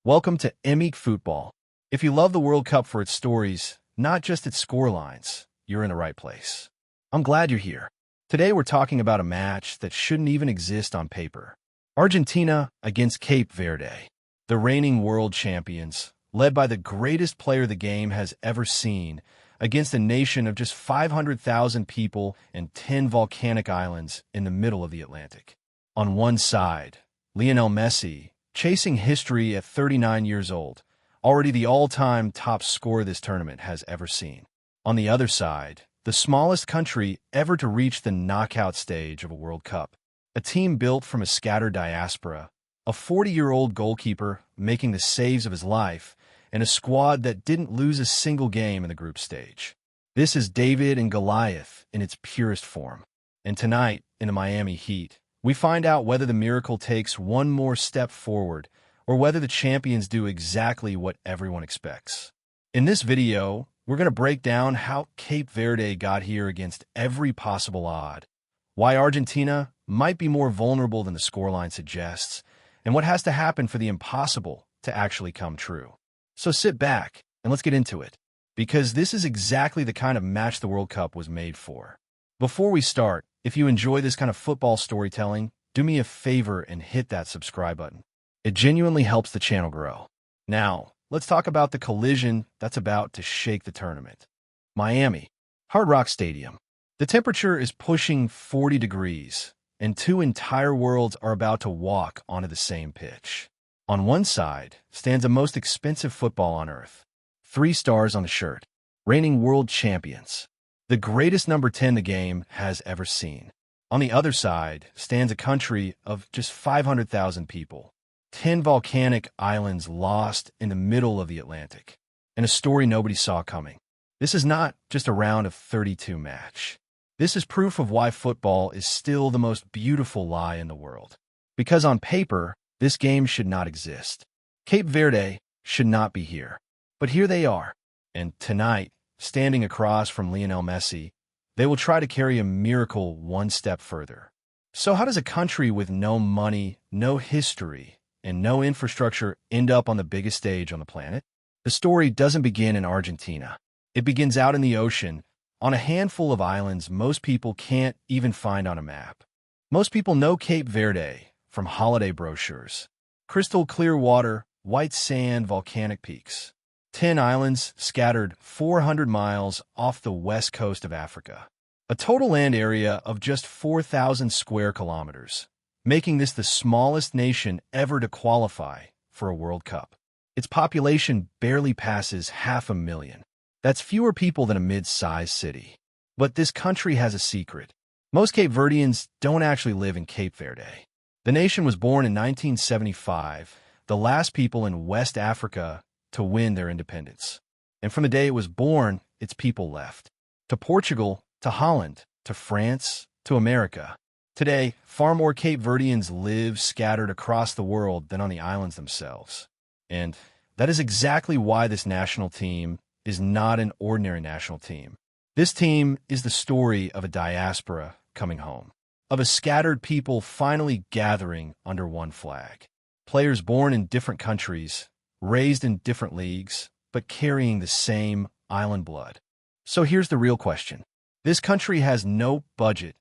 Welcome to Emic Football. If you love the World Cup for its stories, not just its scorelines, you're in the right place. I'm glad you're here. Today we're talking about a match that shouldn't even exist on paper. Argentina against Cape Verde, the reigning world champions, led by the greatest player the game has ever seen, against a nation of just 500,000 people and 10 volcanic islands in the middle of the Atlantic. On one side, Lionel Messi, chasing history at 39 years old, already the all-time top scorer this tournament has ever seen. On the other side, the smallest country ever to reach the knockout stage of a World Cup, a team built from a scattered diaspora, a 40-year-old goalkeeper making the saves of his life, and a squad that didn't lose a single game in the group stage. This is David and Goliath in its purest form. And tonight, in the Miami Heat, we find out whether the miracle takes one more step forward or whether the champions do exactly what everyone expects. In this video, we're going to break down how Cape Verde got here against every possible odd, why Argentina might be more vulnerable than the scoreline suggests, and what has to happen for the impossible to actually come true. So sit back and let's get into it, because this is exactly the kind of match the World Cup was made for. Before we start, if you enjoy this kind of football storytelling, do me a favor and hit that subscribe button. It genuinely helps the channel grow. Now, let's talk about the collision that's about to shake the tournament. Miami, Hard Rock Stadium. The temperature is pushing 40 degrees, and two entire worlds are about to walk onto the same pitch. On one side stands the most expensive football on earth. 3 stars on the shirt. Reigning world champions. The greatest number 10 the game has ever seen. On the other side stands a country of just 500,000 people. 10 volcanic islands lost in the middle of the Atlantic. And a story nobody saw coming. This is not just a round of 32 match. This is proof of why football is still the most beautiful lie in the world. Because on paper, this game should not exist. Cape Verde should not be here. But here they are. And tonight, standing across from Lionel Messi, they will try to carry a miracle one step further. So how does a country with no money, no history, and no infrastructure end up on the biggest stage on the planet? The story doesn't begin in Argentina. It begins out in the ocean, on a handful of islands most people can't even find on a map. Most people know Cape Verde from holiday brochures. Crystal clear water, white sand, volcanic peaks. 10 islands scattered 400 miles off the west coast of Africa. A total land area of just 4,000 square kilometers, making this the smallest nation ever to qualify for a World Cup. Its population barely passes 500,000. That's fewer people than a mid-sized city. But this country has a secret. Most Cape Verdeans don't actually live in Cape Verde. The nation was born in 1975, the last people in West Africa to win their independence. And from the day it was born, its people left. To Portugal, to Holland, to France, to America. Today, far more Cape Verdeans live scattered across the world than on the islands themselves. And that is exactly why this national team is not an ordinary national team. This team is the story of a diaspora coming home, of a scattered people finally gathering under one flag. Players born in different countries, raised in different leagues, but carrying the same island blood. So here's the real question. This country has no budget,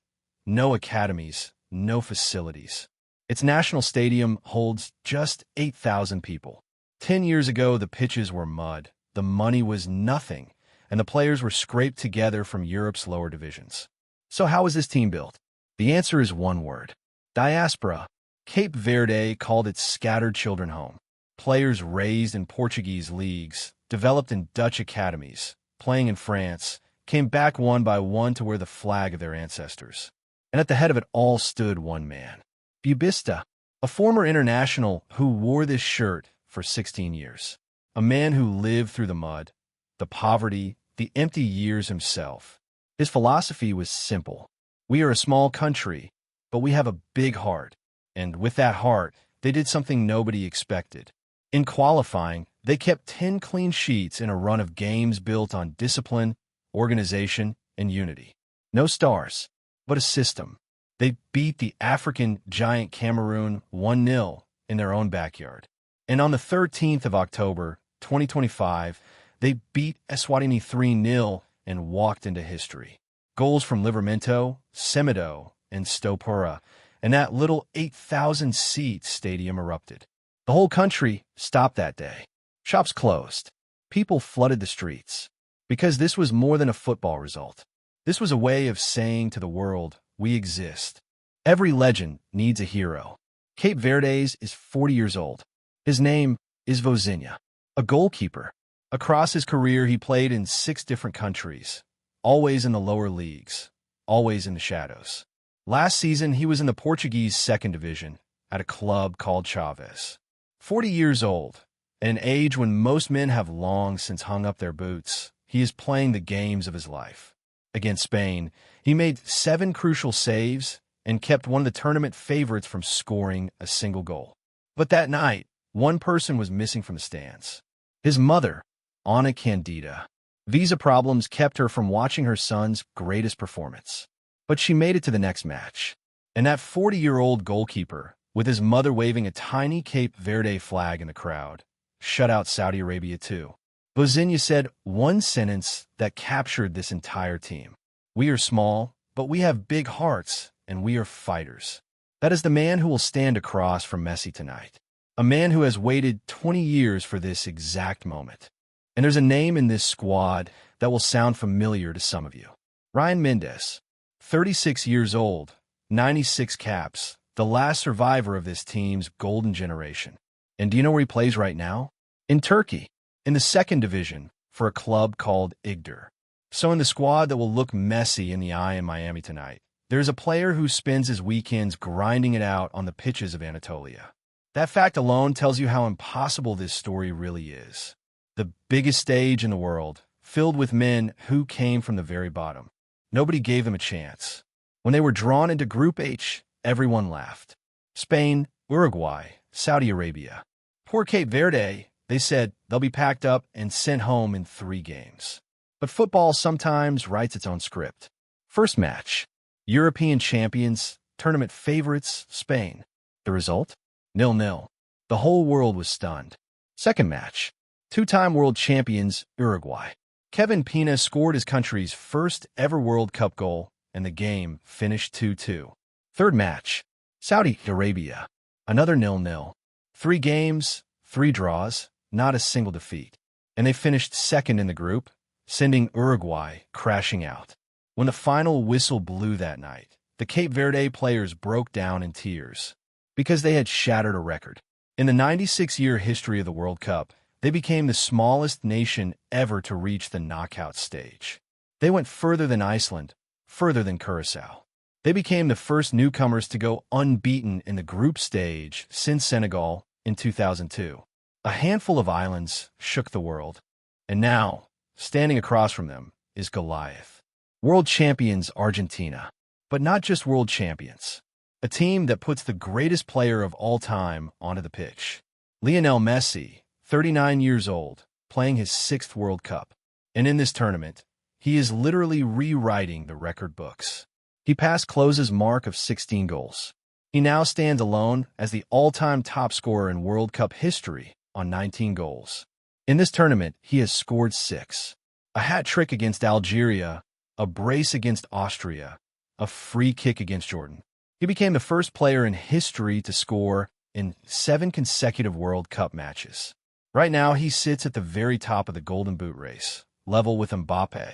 no academies, no facilities. Its national stadium holds just 8,000 people. 10 years ago, the pitches were mud, the money was nothing, and the players were scraped together from Europe's lower divisions. So how was this team built? The answer is one word: diaspora. Cape Verde called its scattered children home. Players raised in Portuguese leagues, developed in Dutch academies, playing in France, came back one by one to wear the flag of their ancestors. And at the head of it all stood one man, Bubista, a former international who wore this shirt for 16 years. A man who lived through the mud, the poverty, the empty years himself. His philosophy was simple. We are a small country, but we have a big heart. And with that heart, they did something nobody expected. In qualifying, they kept 10 clean sheets in a run of games built on discipline, organization, and unity. No stars, but a system. They beat the African giant Cameroon 1-0 in their own backyard. And on the 13th of October, 2025, they beat Eswatini 3-0 and walked into history. Goals from Livramento, Semedo, and Stopura, and that little 8,000-seat stadium erupted. The whole country stopped that day. Shops closed. People flooded the streets. Because this was more than a football result. This was a way of saying to the world, we exist. Every legend needs a hero. Cape Verde's is 40 years old. His name is Vozinha, a goalkeeper. Across his career, he played in 6 different countries, always in the lower leagues, always in the shadows. Last season, he was in the Portuguese 2nd division at a club called Chaves. 40 years old, at an age when most men have long since hung up their boots, he is playing the games of his life. Against Spain, he made 7 crucial saves and kept one of the tournament favorites from scoring a single goal. But that night, one person was missing from the stands. His mother, Ana Candida. Visa problems kept her from watching her son's greatest performance. But she made it to the next match. And that 40-year-old goalkeeper, with his mother waving a tiny Cape Verde flag in the crowd, shut out Saudi Arabia too. Vozinha said one sentence that captured this entire team. We are small, but we have big hearts, and we are fighters. That is the man who will stand across from Messi tonight. A man who has waited 20 years for this exact moment. And there's a name in this squad that will sound familiar to some of you. Ryan Mendes, 36 years old, 96 caps, the last survivor of this team's golden generation. And do you know where he plays right now? In Turkey, in the 2nd division, for a club called Igdir. So in the squad that will look Messi in the eye in Miami tonight, there's a player who spends his weekends grinding it out on the pitches of Anatolia. That fact alone tells you how impossible this story really is. The biggest stage in the world, filled with men who came from the very bottom. Nobody gave them a chance. When they were drawn into Group H, everyone laughed. Spain, Uruguay, Saudi Arabia. Poor Cape Verde, they said they'll be packed up and sent home in 3 games. But football sometimes writes its own script. First match, European champions, tournament favorites, Spain. The result? 0-0. The whole world was stunned. Second match, 2-time world champions, Uruguay. Kevin Pina scored his country's first ever World Cup goal, and the game finished 2-2. Third match, Saudi Arabia. Another 0-0. 3 games, 3 draws, not a single defeat. And they finished second in the group, sending Uruguay crashing out. When the final whistle blew that night, the Cape Verde players broke down in tears because they had shattered a record. In the 96-year history of the World Cup, they became the smallest nation ever to reach the knockout stage. They went further than Iceland, further than Curaçao. They became the first newcomers to go unbeaten in the group stage since Senegal in 2002. A handful of islands shook the world. And now, standing across from them, is Goliath. World champions Argentina. But not just world champions. A team that puts the greatest player of all time onto the pitch. Lionel Messi, 39 years old, playing his 6th World Cup. And in this tournament, he is literally rewriting the record books. He passed Klose's mark of 16 goals. He now stands alone as the all-time top scorer in World Cup history on 19 goals. In this tournament, he has scored 6. A hat trick against Algeria, a brace against Austria, a free kick against Jordan. He became the first player in history to score in 7 consecutive World Cup matches. Right now, he sits at the very top of the Golden Boot race, level with Mbappe.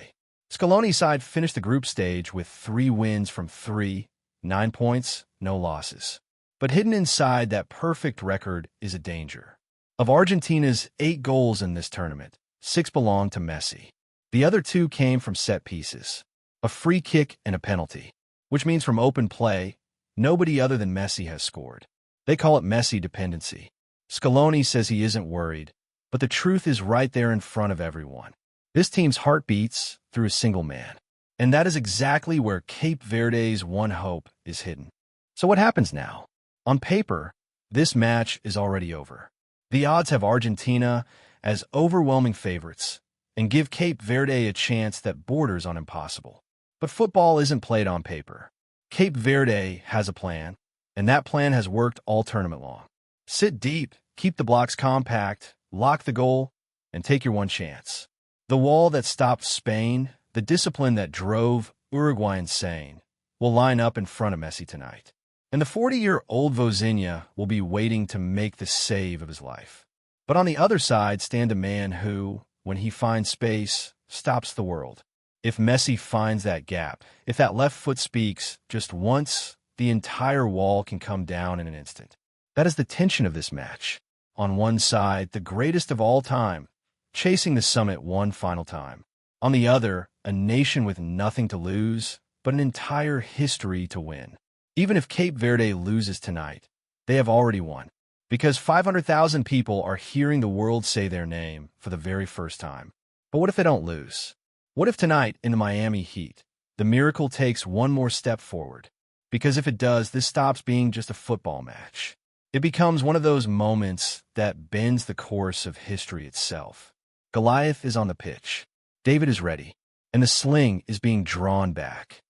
Scaloni's side finished the group stage with 3 wins from 3, 9 points, no losses. But hidden inside that perfect record is a danger. Of Argentina's 8 goals in this tournament, 6 belonged to Messi. The other 2 came from set pieces, a free kick and a penalty, which means from open play, nobody other than Messi has scored. They call it Messi dependency. Scaloni says he isn't worried, but the truth is right there in front of everyone. This team's heart beats through a single man. And that is exactly where Cape Verde's one hope is hidden. So what happens now? On paper, this match is already over. The odds have Argentina as overwhelming favorites and give Cape Verde a chance that borders on impossible. But football isn't played on paper. Cape Verde has a plan, and that plan has worked all tournament long. Sit deep, Keep the blocks compact, lock the goal, and take your one chance. The wall that stopped Spain, the discipline that drove Uruguay insane, will line up in front of Messi tonight. And the 40-year-old Vozinha will be waiting to make the save of his life. But on the other side stand a man who, when he finds space, stops the world. If Messi finds that gap, if that left foot speaks just once, the entire wall can come down in an instant. That is the tension of this match. On one side, the greatest of all time, chasing the summit one final time. On the other, a nation with nothing to lose, but an entire history to win. Even if Cape Verde loses tonight, they have already won. Because 500,000 people are hearing the world say their name for the very first time. But what if they don't lose? What if tonight, in the Miami Heat, the miracle takes one more step forward? Because if it does, this stops being just a football match. It becomes one of those moments that bends the course of history itself. Goliath is on the pitch. David is ready. And the sling is being drawn back.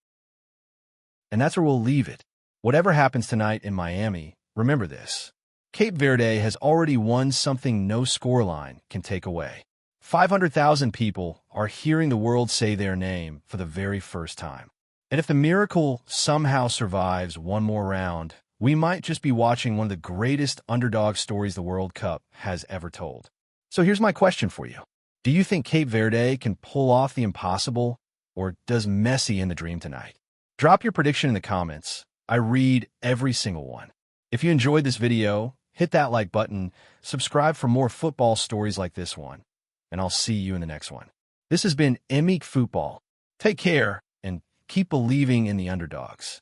And that's where we'll leave it. Whatever happens tonight in Miami, remember this. Cape Verde has already won something no scoreline can take away. 500,000 people are hearing the world say their name for the very first time. And if the miracle somehow survives one more round, we might just be watching one of the greatest underdog stories the World Cup has ever told. So here's my question for you. Do you think Cape Verde can pull off the impossible, or does Messi end the dream tonight? Drop your prediction in the comments. I read every single one. If you enjoyed this video, hit that like button, subscribe for more football stories like this one, and I'll see you in the next one. This has been Emig Football. Take care, and keep believing in the underdogs.